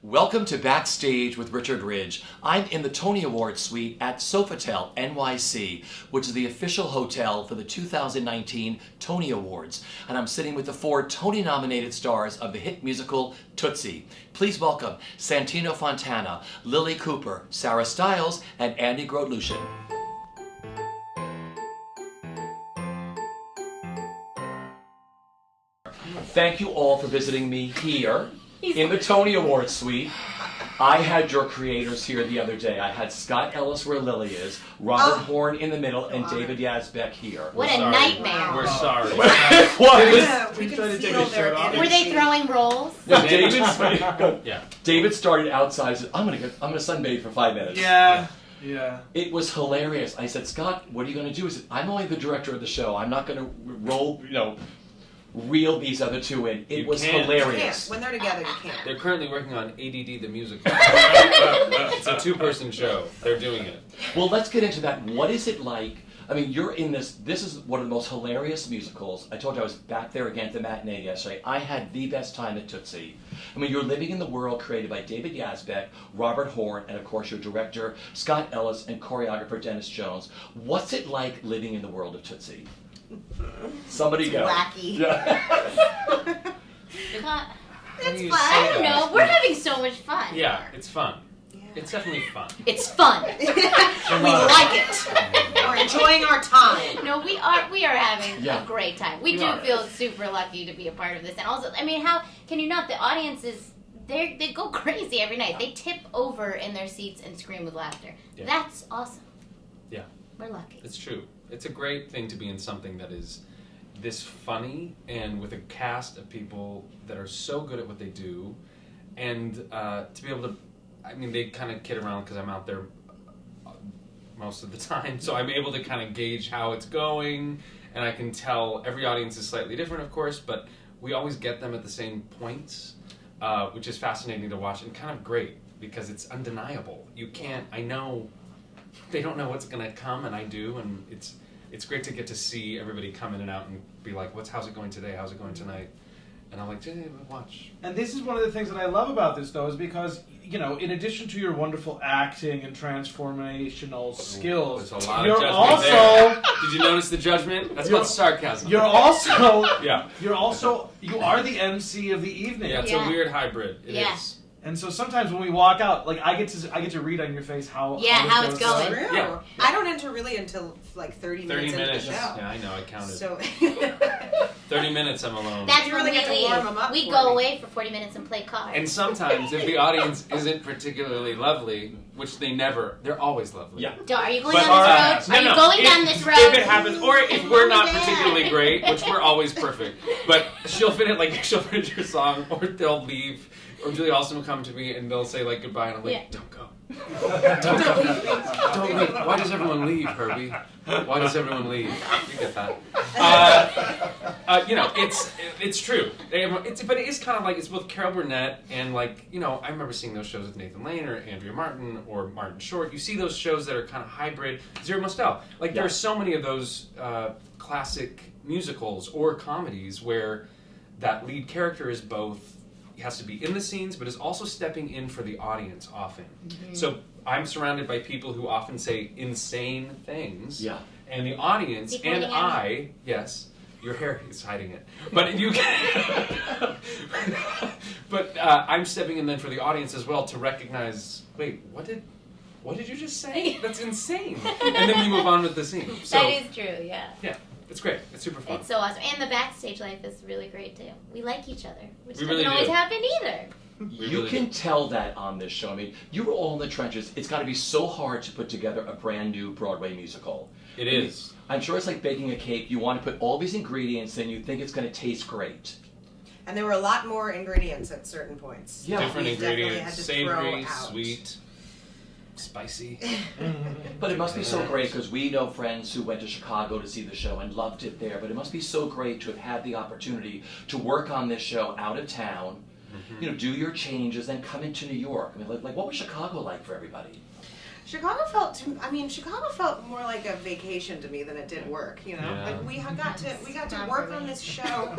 Welcome to Backstage with Richard Ridge. I'm in the Tony Awards suite at Sofitel NYC, which is the official hotel for the 2019 Tony Awards. And I'm sitting with the 4 Tony-nominated stars of the hit musical Tootsie. Please welcome Santino Fontana, Lilli Cooper, Sarah Stiles, and Andy Grotelueschen. Thank you all for visiting me here in the Tony Awards suite. I had your creators here the other day. I had Scott Ellis where Lilli is, Robert Horn in the middle, and David Yazbek here. What a nightmare. We're sorry. We tried to take a shirt off. Were they throwing rolls? David started outside and said, I'm gonna sunbathe for 5 minutes. Yeah. It was hilarious. I said, Scott, what are you gonna do? He said, I'm only the director of the show. I'm not gonna reel these other two in. It was hilarious. When they're together, you can't. They're currently working on ADD the musical. It's a 2-person show. They're doing it. Well, let's get into that. What is it like? I mean, you're in this. This is one of the most hilarious musicals. I told you I was back there again at the matinee yesterday. I had the best time at Tootsie. I mean, you're living in the world created by David Yazbek, Robert Horn, and of course your director, Scott Ellis, and choreographer Dennis Jones. What's it like living in the world of Tootsie? Somebody go. Wacky. Yeah. It's fun. I don't know. We're having so much fun. Yeah, it's fun. Yeah. It's definitely fun. It's fun. We like it. We're enjoying our time. No, we are having a great time. We do feel super lucky to be a part of this. And also, I mean, how can you not? The audience is, they go crazy every night. They tip over in their seats and scream with laughter. Yeah. That's awesome. Yeah. We're lucky. It's true. It's a great thing to be in something that is this funny and with a cast of people that are so good at what they do, and to be able to, I mean, they kind of kid around because I'm out there most of the time, so I'm able to kind of gauge how it's going, and I can tell every audience is slightly different, of course, but we always get them at the same points, which is fascinating to watch and kind of great because it's undeniable. You can't, I know they don't know what's going to come, and I do, and it's great to get to see everybody come in and out and be like, how's it going today? How's it going tonight? And I'm like, watch. And this is one of the things that I love about this, though, is because, in addition to your wonderful acting and transformational skills, there's a lot you're of judgment also... there. Did you notice the judgment? That's called sarcasm. You're also... Yeah. You are the MC of the evening. Yeah, it's a weird hybrid. It is. And so sometimes when we walk out, like I get to read on your face how it's going. Yeah. I don't enter really until like 30 minutes into the show. Yeah, I know. I counted. So 30 minutes I'm alone. That's you really get to warm them up. We go away for 40 minutes and play cards. And sometimes if the audience isn't particularly lovely, which they're always lovely. Yeah. Are you going down this road? Are you going down this road? If it happens, or if we're not particularly great, which we're always perfect, but she'll finish your song, or they'll leave. Or Julie Austin will come to me and they'll say like goodbye, and I'm like, don't go. Don't leave. Why does everyone leave, Herbie? Why does everyone leave? You get that. It's true. But it is kind of like, it's both Carol Burnett and like, I remember seeing those shows with Nathan Lane or Andrea Martin or Martin Short. You see those shows that are kind of hybrid. Zero Mostel. Like there are so many of those classic musicals or comedies where that lead character is both, has to be in the scenes, but is also stepping in for the audience often. Mm-hmm. So I'm surrounded by people who often say insane things. Yeah. And the audience and I, yes, your hair is hiding it, but you can. But I'm stepping in then for the audience as well to recognize. Wait, what did you just say? That's insane. And then we move on with the scene. So, that is true. Yeah. Yeah. It's great. It's super fun. It's so awesome. And the backstage life is really great, too. We like each other, which doesn't always happen either. You can tell that on this show. I mean, you were all in the trenches. It's got to be so hard to put together a brand new Broadway musical. It is. I'm sure it's like baking a cake. You want to put all these ingredients and you think it's going to taste great. And there were a lot more ingredients at certain points. Yeah. Different ingredients. Had to savory, throw out. sweet, spicy. But it must be so great because we know friends who went to Chicago to see the show and loved it there. But it must be so great to have had the opportunity to work on this show out of town, do your changes, then come into New York. I mean, like what was Chicago like for everybody? Chicago felt more like a vacation to me than it did work. You know, Yeah. like we got to work on this show.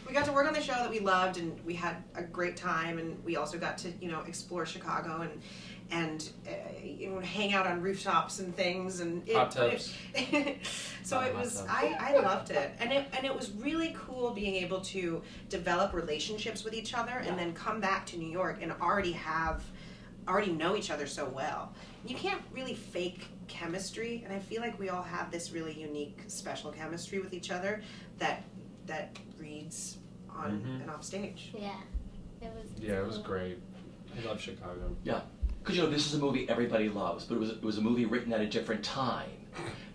We got to work on the show that we loved, and we had a great time. And we also got to explore Chicago and hang out on rooftops and things and Hot tubs. So it was I loved it, and it was really cool being able to develop relationships with each other and then come back to New York and already know each other so well. You can't really fake chemistry, and I feel like we all have this really unique, special chemistry with each other that reads on and off stage. Yeah, It was great. I love Chicago. Yeah. Because this is a movie everybody loves, but it was a movie written at a different time.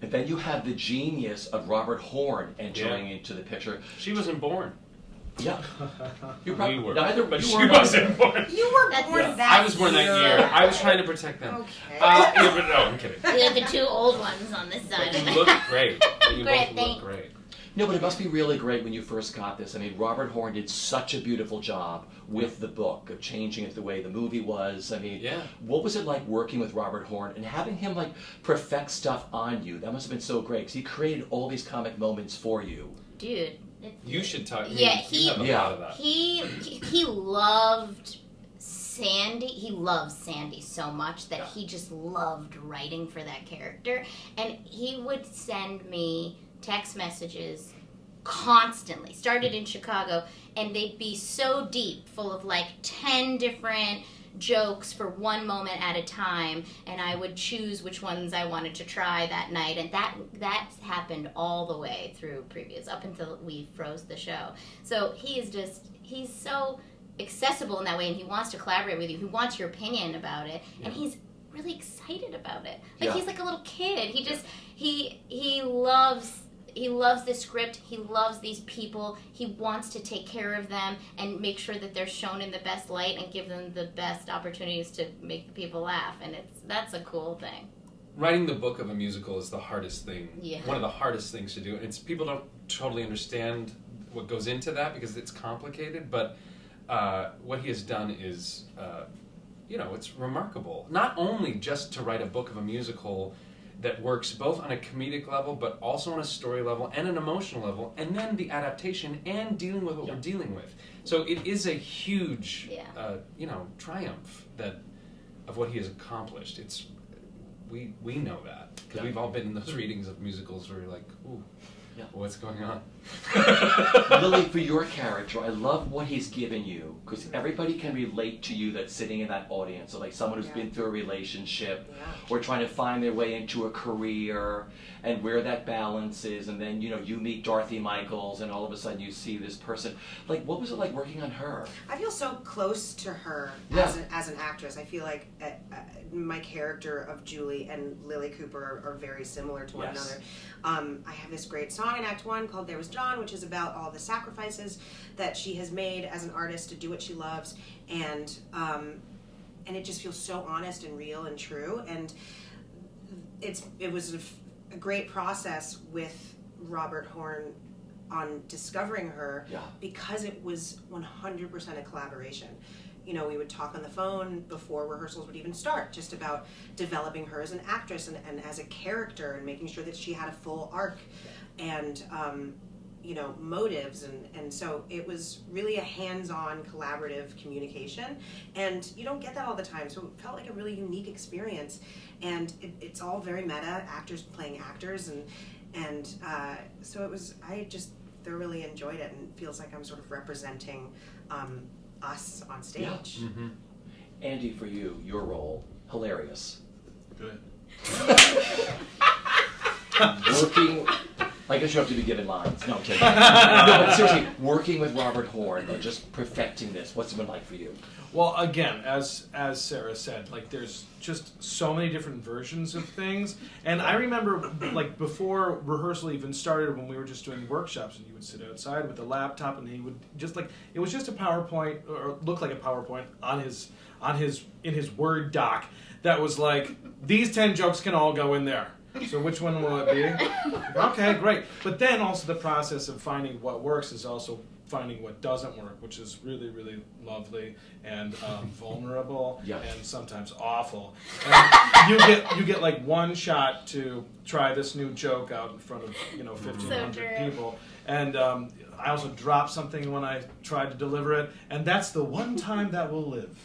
And then you have the genius of Robert Horn entering into the picture. She wasn't born. Yeah. We were. Neither, but you she weren't wasn't born. You were born that I was born that year. I was trying to protect them. Okay. Yeah, but no, I'm kidding. we had the two old ones on this side. But you look great. You Great, both look great. No, but it must be really great when you first got this. I mean, Robert Horn did such a beautiful job with the book of changing it the way the movie was. I mean, what was it like working with Robert Horn and having him perfect stuff on you? That must have been so great because he created all these comic moments for you. Dude. You should talk. Yeah, you have a lot of that. He loved Sandy. He loves Sandy so much that he just loved writing for that character. And he would send me text messages constantly. Started in Chicago, and they'd be so deep, full of 10 different jokes for one moment at a time, and I would choose which ones I wanted to try that night, and that happened all the way through previous, up until we froze the show. So he's so accessible in that way, and he wants to collaborate with you. He wants your opinion about it, and he's really excited about it. He's like a little kid. He loves this script. He loves these people. He wants to take care of them and make sure that they're shown in the best light and give them the best opportunities to make the people laugh. And that's a cool thing. Writing the book of a musical is the hardest thing. Yeah. One of the hardest things to do. And people don't totally understand what goes into that because it's complicated. But what he has done is, it's remarkable. Not only just to write a book of a musical that works both on a comedic level, but also on a story level and an emotional level, and then the adaptation and dealing with what we're dealing with. So it is a huge, triumph of what he has accomplished. We know that because we've all been in those readings of musicals where you're like, ooh, what's going on? Lilli, for your character, I love what he's given you because everybody can relate to you that's sitting in that audience. So someone who's been through a relationship or trying to find their way into a career and where that balance is, and then you meet Dorothy Michaels and all of a sudden you see this person. What was it like working on her? I feel so close to her as an actress. I feel like my character of Julie and Lilli Cooper are very similar to one another. I have this great song in Act 1 called There Was John, which is about all the sacrifices that she has made as an artist to do what she loves, and it just feels so honest and real and true, and it was a great process with Robert Horn on discovering her because it was 100% a collaboration. We would talk on the phone before rehearsals would even start, just about developing her as an actress and as a character and making sure that she had a full arc and, motives. And so it was really a hands-on collaborative communication. And you don't get that all the time. So it felt like a really unique experience. And it's all very meta, actors playing actors. And so it was, I just thoroughly enjoyed it, and it feels like I'm sort of representing us on stage. Yeah. Mm-hmm. Andy, for you, your role, hilarious. Good. Working, I guess you have to be given lines. No, I'm kidding. No, but seriously, working with Robert Horn and just perfecting this, what's it been like for you? Well, again, as Sarah said, there's just so many different versions of things. And I remember, before rehearsal even started, when we were just doing workshops, and he would sit outside with a laptop, and he would just it was just a PowerPoint, or looked like a PowerPoint in his Word doc that was these 10 jokes can all go in there. So which one will it be? Okay, great. But then also the process of finding what works is also finding what doesn't work, which is really, really lovely and vulnerable and sometimes awful. And you get like one shot to try this new joke out in front of 1,500 people, and I also dropped something when I tried to deliver it, and that's the one time that will live.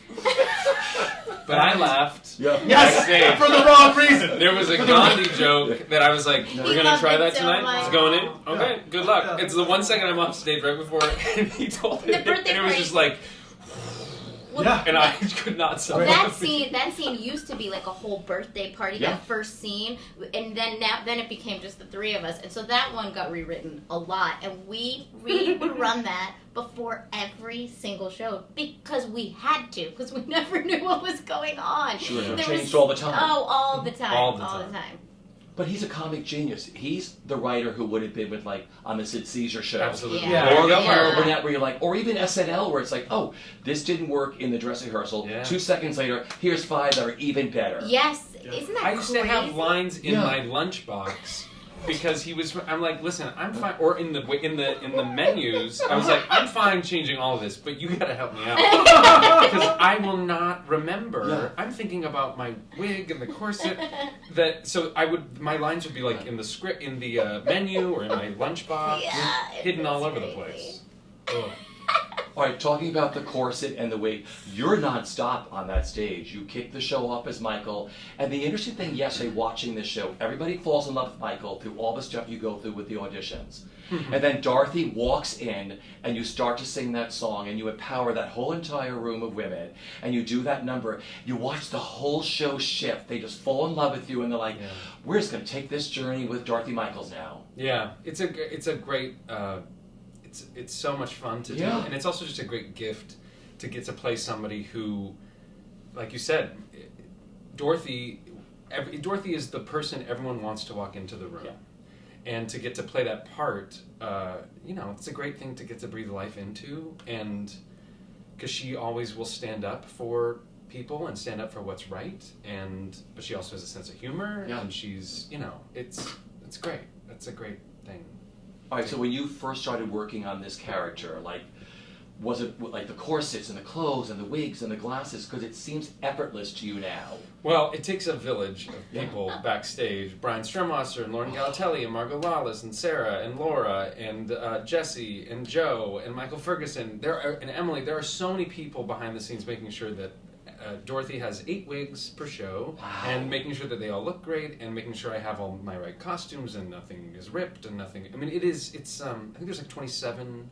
But I laughed. Yes, for the wrong reason. There was a Gandhi joke that I was like, we're going to try that tonight? So it's going in? Okay, good luck. It's the 1 second I'm off stage right before, and he told it, and it was just like, and I could not stop. That scene used to be like a whole birthday party. That first scene, and then it became just the three of us, and so that one got rewritten a lot, and we would run that before every single show because we had to, because we never knew what was going on. Sure, it changed all the time. Oh, all the time. But he's a comic genius. He's the writer who would have been with, like, on the Sid Caesar show. Absolutely. Where you're like, or even SNL, where it's like, oh, this didn't work in the dress rehearsal. 2 seconds later, here's 5 that are even better. Yes. Isn't that crazy? I used to have lines in my lunchbox because I'm like, listen, I'm fine. Or in the menus, I was like, I'm fine changing all of this, but you gotta help me out because I will not remember. I'm thinking about my wig and the corset. So my lines would be like in the script, in the menu, or in my lunchbox, hidden all over the place. Oh. All right, talking about the corset and the wig, you're nonstop on that stage. You kick the show off as Michael. And the interesting thing yesterday watching this show, everybody falls in love with Michael through all the stuff you go through with the auditions. And then Dorothy walks in and you start to sing that song and you empower that whole entire room of women and you do that number. You watch the whole show shift. They just fall in love with you and they're like, we're just going to take this journey with Dorothy Michaels now. Yeah, it's a great... It's so much fun to do, and it's also just a great gift to get to play somebody who, like you said, Dorothy is the person everyone wants to walk into the room, and to get to play that part, it's a great thing to get to breathe life into, and because she always will stand up for people and stand up for what's right, but she also has a sense of humor, and she's, it's great. That's a great thing. All right, so when you first started working on this character, like, was it like the corsets and the clothes and the wigs and the glasses? Because it seems effortless to you now. Well, it takes a village of people backstage. Brian Stromwasser and Lauren Galatelli and Margot Lawless and Sarah and Laura and Jesse and Joe and Michael Ferguson and Emily. There are so many people behind the scenes making sure that Dorothy has 8 wigs per show, and making sure that they all look great, and making sure I have all my right costumes and nothing is ripped and nothing. I mean, it's I think there's like 27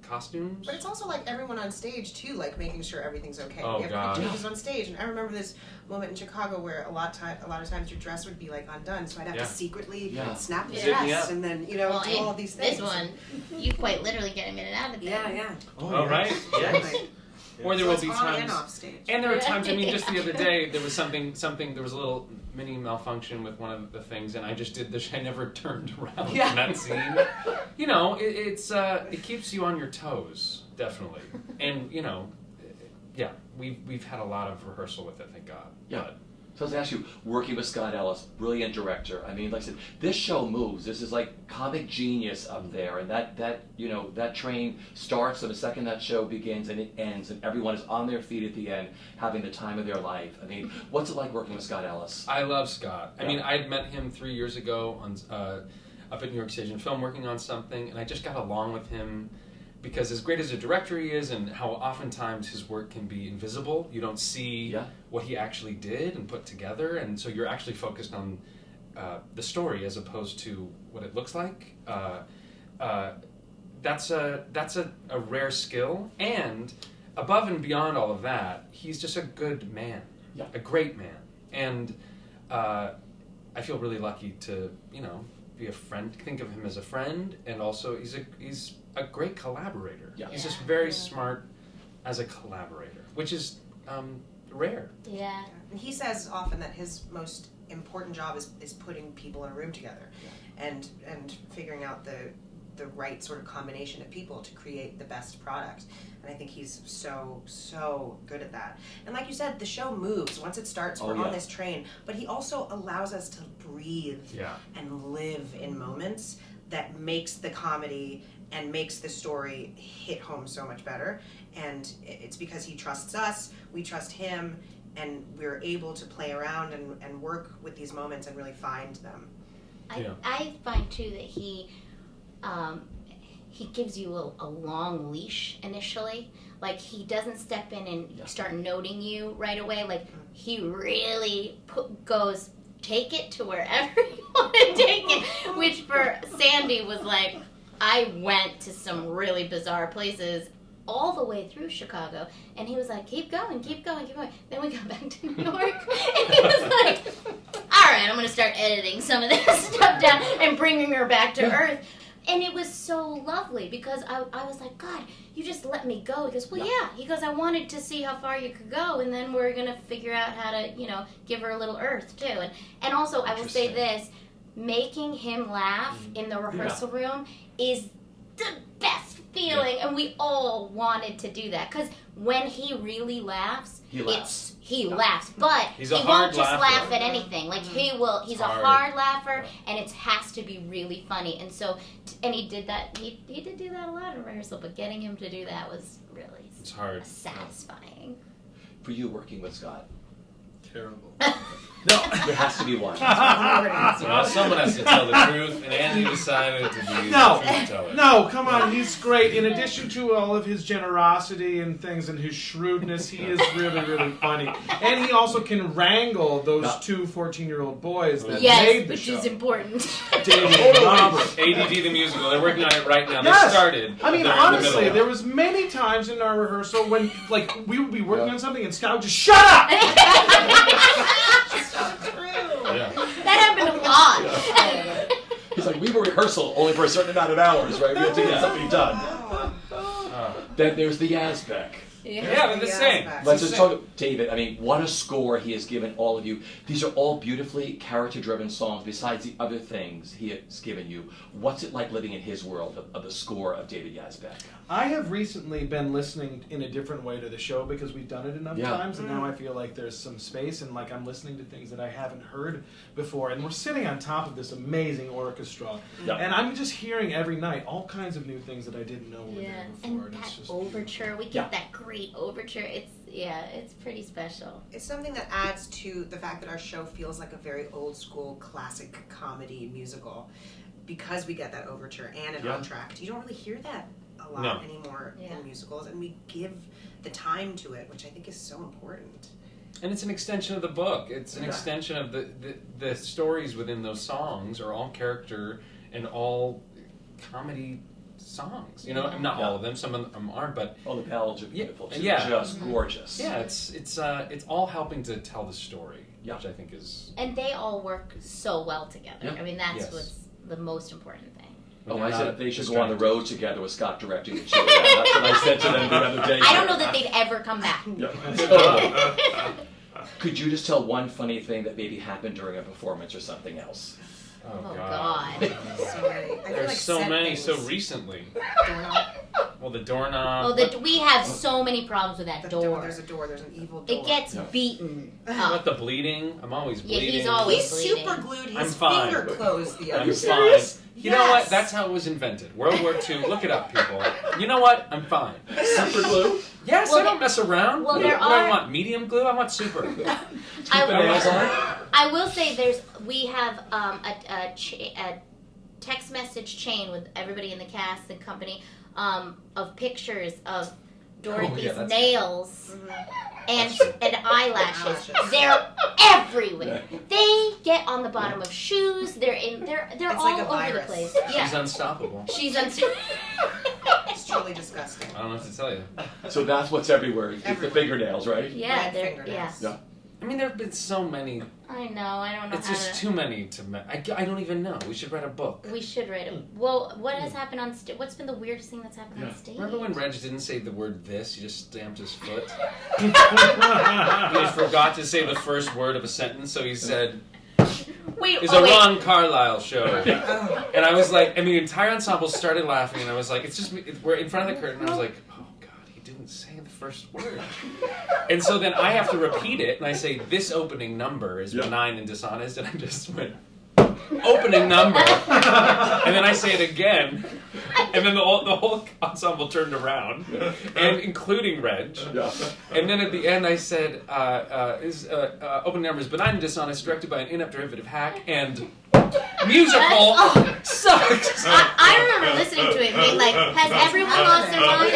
costumes. But it's also like everyone on stage too, like making sure everything's okay. Oh, we have God. changes on stage, and I remember this moment in Chicago where a lot of times your dress would be like undone, so I'd have to secretly snap the dress and then do all these things. This one, you quite literally get him in and out of it. Yeah. Oh, right. Yes. Or there will be times, and off stage. And there are times. I mean, just the other day there was something. There was a little mini malfunction with one of the things, and I just did this. I never turned around in that scene. It keeps you on your toes, definitely. And we've had a lot of rehearsal with it, thank God. Yeah. So I was going to ask you, working with Scott Ellis, brilliant director. I mean, like I said, this show moves. This is like comic genius up there, and that train starts, and the second that show begins and it ends, and everyone is on their feet at the end, having the time of their life. I mean, what's it like working with Scott Ellis? I love Scott. I mean, I had met him 3 years ago up at New York Stage and Film, working on something, and I just got along with him. Because as great as a director he is, and how oftentimes his work can be invisible, you don't see what he actually did and put together, and so you're actually focused on the story as opposed to what it looks like. That's a rare skill, and above and beyond all of that, he's just a good man, a great man, and I feel really lucky to be a friend, think of him as a friend, and also he's a great collaborator. Yeah. He's just very smart as a collaborator, which is rare. Yeah. And he says often that his most important job is putting people in a room together and figuring out the right sort of combination of people to create the best product. And I think he's so good at that. And like you said, the show moves. Once it starts, we're on this train. But he also allows us to breathe and live in moments that makes the comedy and makes the story hit home so much better. And it's because he trusts us, we trust him, and we're able to play around and work with these moments and really find them. I find too that he gives you a long leash initially. Like, he doesn't step in and start noting you right away. Like, he really goes, take it to wherever you want to take it. Which for Sandy was like, I went to some really bizarre places all the way through Chicago, and he was like, keep going, keep going, keep going. Then we got back to New York, and he was like, all right, I'm going to start editing some of this stuff down and bringing her back to earth. And it was so lovely, because I was like, God, you just let me go. He goes, well, yeah. He goes, I wanted to see how far you could go, and then we're going to figure out how to, give her a little earth, too. And also, I will say this, making him laugh in the rehearsal room is the best feeling, and we all wanted to do that, because when he really laughs, he laughs, but he won't just laugh at anything. Like, he's a hard laugher, and it has to be really funny. And so, and he did that, he did do that a lot in rehearsal, but getting him to do that was really satisfying. For you, working with Scott? Terrible. No, there has to be one. Well, someone has to tell the truth, and Andy decided to be the truth teller. No, come on, he's great. In addition to all of his generosity and things and his shrewdness, he is really, really funny. And he also can wrangle those two 14-year-old boys that made the show. Which is important. David and Robert. ADD the musical, they're working on it right now. Yes. They started. I mean, honestly, there was many times in our rehearsal when, like, we would be working on something and Scott would just, shut up! That happened a lot. He's like, we were rehearsal only for a certain amount of hours, right? We had to get something done. Then there's the Yazbek. Yeah, they're the same. Let's just talk, David. I mean, what a score he has given all of you. These are all beautifully character-driven songs. Besides the other things he has given you, what's it like living in his world of the score of David Yazbek? I have recently been listening in a different way to the show because we've done it enough times, and now I feel like there's some space, and like I'm listening to things that I haven't heard before. And we're sitting on top of this amazing orchestra, and I'm just hearing every night all kinds of new things that I didn't know were there before. And that overture, we get that great overture. It's pretty special. It's something that adds to the fact that our show feels like a very old school classic comedy musical, because we get that overture and an entr'acte. You don't really hear that a lot anymore in musicals, and we give the time to it, which I think is so important. And it's an extension of the book. It's an extension of the stories within those songs are all character and all comedy songs. Not all of them. Some of them aren't, but the ballads are beautiful too. Yeah, just gorgeous. Yeah, it's all helping to tell the story, which I think is. And they all work so well together. Yeah. I mean, that's what's the most important thing. I said they should go on the road together with Scott directing the show. That's what I said to them the other day. I don't know that they'd ever come back. Could you just tell one funny thing that maybe happened during a performance or something else? Oh God. There's so many so recently. Doorknob. Well, the doorknob. Well, we have so many problems with that door. There's a door. There's an evil door. It gets beaten. What, the bleeding? I'm always bleeding. Yeah, he's always bleeding. He super glued his finger closed the other day. I'm fine. You know what? That's how it was invented. World War II. Look it up, people. You know what? I'm fine. Super glue? Yes, I don't mess around. Well, what do I want? Medium glue? I want super. I will say we have a text message chain with everybody in the cast and company of pictures of Dorothy's nails and eyelashes. They're everywhere. They get on the bottom of shoes. They're all like over the place. Yeah. She's unstoppable. It's truly disgusting. I don't know what to tell you. So that's what's everywhere. It's the fingernails, right? Yeah, fingernails. Yeah. I mean, there have been so many. I know. I don't know. It's just too many to. I don't even know. We should write a book. We should write a. Well, what has happened on stage? What's been the weirdest thing that's happened on stage? Remember when Reg didn't say the word "this"? He just stamped his foot. He just forgot to say the first word of a sentence, so he said. It's a Ron Carlisle show. And I was like, and the entire ensemble started laughing, and I was like, it's just me. We're in front of the curtain, and I was like, oh God, he didn't say the first word. And so then I have to repeat it, and I say, this opening number is benign and dishonest, and I just went. opening number, and then I say it again, and then the whole ensemble turned around, and including Reg. Yeah. And then at the end I said, his opening number is Benign and Dishonest, directed by an inept derivative hack, and musical sucks. I remember listening to it and being like, has everyone lost their mind?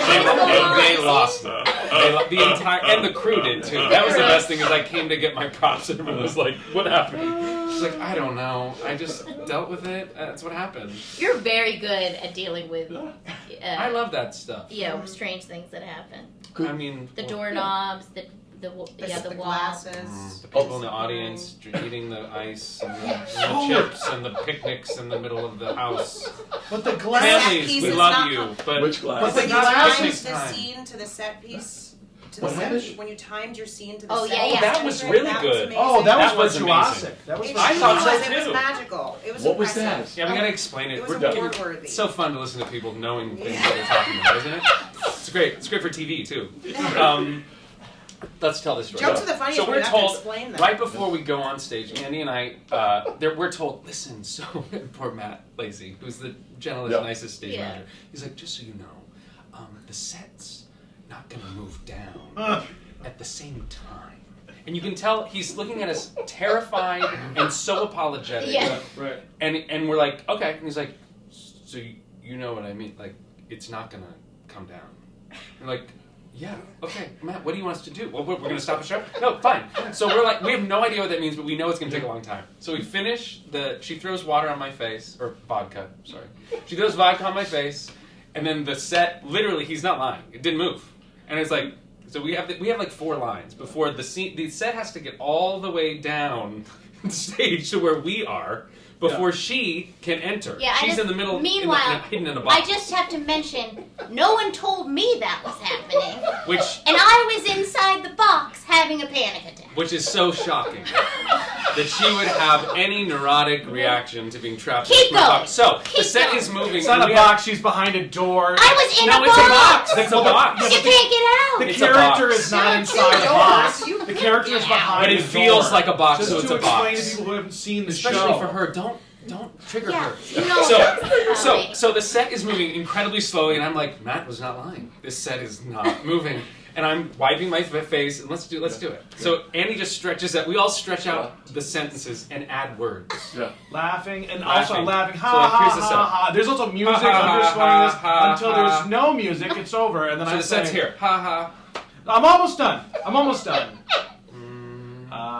They lost it. The entire, and the crew did too. That was the best thing, is I came to get my props and everyone was like, what happened? She's like, I don't know. I just dealt with it. That's what happened. You're very good at dealing with I love that stuff. strange things that happen. I mean, The doorknobs, the walls. glasses. the people in the audience eating the ice and the chips and the picnics in the middle of the house. But the glass. Families, piece we is love not you, but Which glass? But When the you glass timed is the time. scene to the set piece, to What the happened? set, when you timed your scene to the Oh, set yeah, piece, yeah. That was really that good. amazing. Oh, that That was was virtuosic. That was It I thought so was. It was too. magical. It was What was impressive. that? yeah, we gotta explain it. It was We're award-worthy. It's so fun to listen to people knowing things that they're talking about, isn't it? It's great. It's great for TV too. Let's tell this story. Jokes are the funniest So when we're you have to told explain them. right before we go on stage, Andy and I, we're told, listen. So poor Matt Lacey, who's the gentlest, Yeah. nicest stage Yeah. manager, he's like, just so you know, the set's not gonna move down at the same time. And you can tell he's looking at us terrified and so apologetic. Yeah. Right. And we're like, okay. And he's like, so you know what I mean? Like, it's not gonna come down. We're like, yeah, okay, Matt, what do you want us to do? Well, we're gonna stop the show? No, fine. So we're like, we have no idea what that means, but we know it's gonna take a long time. So we finish she throws water on my face, or vodka, sorry. She throws vodka on my face, and then the set, literally, he's not lying, it didn't move. And it's like, so we have like 4 lines before the set has to get all the way down stage to where we are before she can enter. Yeah, She's in the middle, meanwhile, hidden in a box. I just have to mention, no one told me that was happening. Which And I was inside the box having a panic attack. Which is so shocking that she would have any neurotic reaction to being trapped Keep in a going. box. So Keep the set going. is moving. It's not and a we have- box. She's behind a door. I was in No, a it's a box. box. It's a box. You can't get out. The It's a character box. is not There are inside two the box. doors. You The character is Yeah. behind But it the feels door. like a box, Just so it's to a explain box. to people who haven't seen the Especially show. for her, don't trigger Yeah, her. you know. So the set is moving incredibly slowly, and I'm like, Matt was not lying. This set is not moving, and I'm wiping my face, and let's do it. So Andy just stretches out. We all stretch out the sentences and add words. Yeah. Laughing and Laughing. also laughing. Ha So, like, ha here's the ha set. ha. There's also music Ha, ha, ha, underscoring this ha, until ha. there's no music. It's over, and then So I the set's say, here. Ha ha. I'm almost done.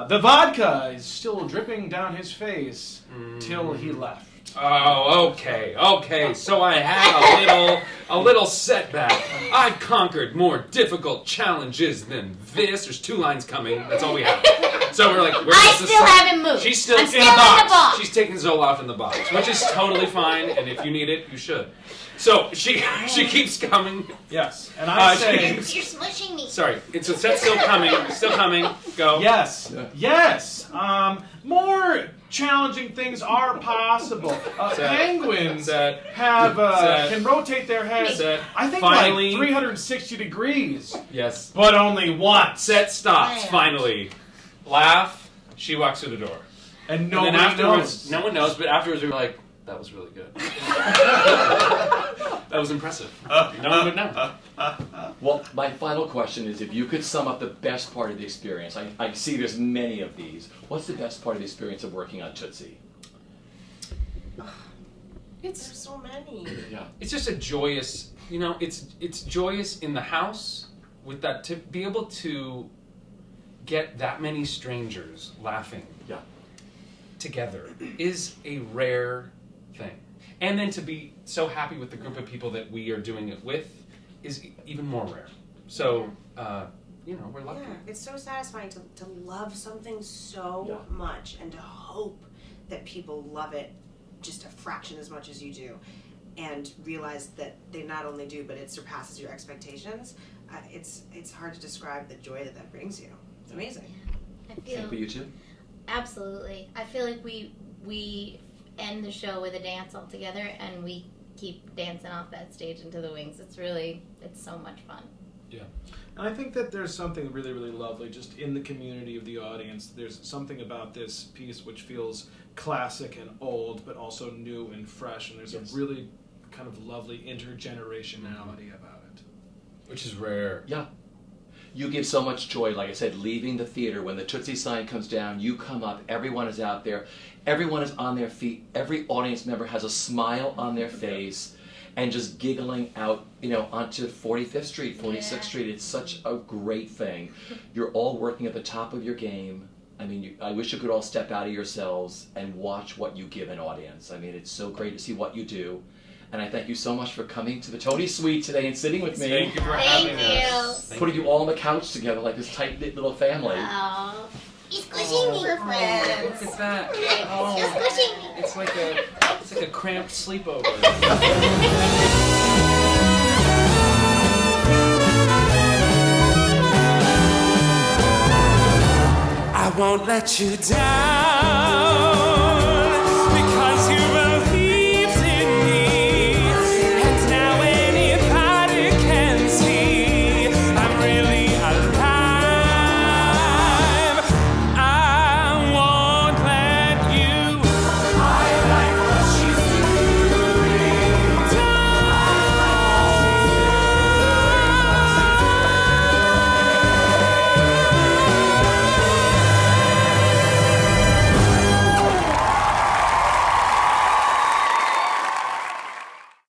The vodka is still dripping down his face till he left. Oh, okay. So I had a little setback. I've conquered more difficult challenges than this. There's 2 lines coming. That's all we have. So we're like, I still haven't moved. She's still I'm in still the in box. the box. She's taking Zoloft in the box, which is totally fine. And if you need it, you should. So she keeps coming. Yes, and I say, You're smushing me. Sorry, it's the set's still coming. Go. yes, Yeah. yes. More challenging things are possible. Penguins Set. have Set. can rotate their heads. Set. I think Finally. like 360 degrees, Yes. but only once. Set stops. Man. Finally. Laugh. She walks through the door. And And nobody then afterwards, knows. no one knows, but afterwards we were like, that was really good. That was impressive. No one would know. Well, my final question is, if you could sum up the best part of the experience, I see there's many of these. What's the best part of the experience of working on Tootsie? There's so many. Yeah. It's just a joyous, it's joyous in the house with that, to be able to get that many strangers laughing Yeah. together is a rare thing. And then to be so happy with the group of people that we are doing it with is even more rare. So, we're lucky. Yeah, it's so satisfying to love something so Yeah. much and to hope that people love it just a fraction as much as you do, and realize that they not only do, but it surpasses your expectations. It's hard to describe the joy that brings you. It's amazing. I Same feel for you too? absolutely. I feel like we end the show with a dance all together, and we keep dancing off that stage into the wings. It's so much fun. Yeah. And I think that there's something really, really lovely just in the community of the audience. There's something about this piece which feels classic and old, but also new and fresh. And there's a really kind of lovely intergenerationality about it. Which is rare. Yeah. You give so much joy, like I said, leaving the theater, when the Tootsie sign comes down, you come up, everyone is out there, everyone is on their feet, every audience member has a smile on their face, and just giggling out, onto 45th Street, 46th Street. It's such a great thing. You're all working at the top of your game. I mean, I wish you could all step out of yourselves and watch what you give an audience. I mean, it's so great to see what you do. And I thank you so much for coming to the Tony Suite today and sitting with me. Thank you for having us. Putting you all on the couch together like this tight-knit little family. Oh. He's squishing me. We're friends. Look at that. He's squishing me. It's like a cramped sleepover. I won't let you down.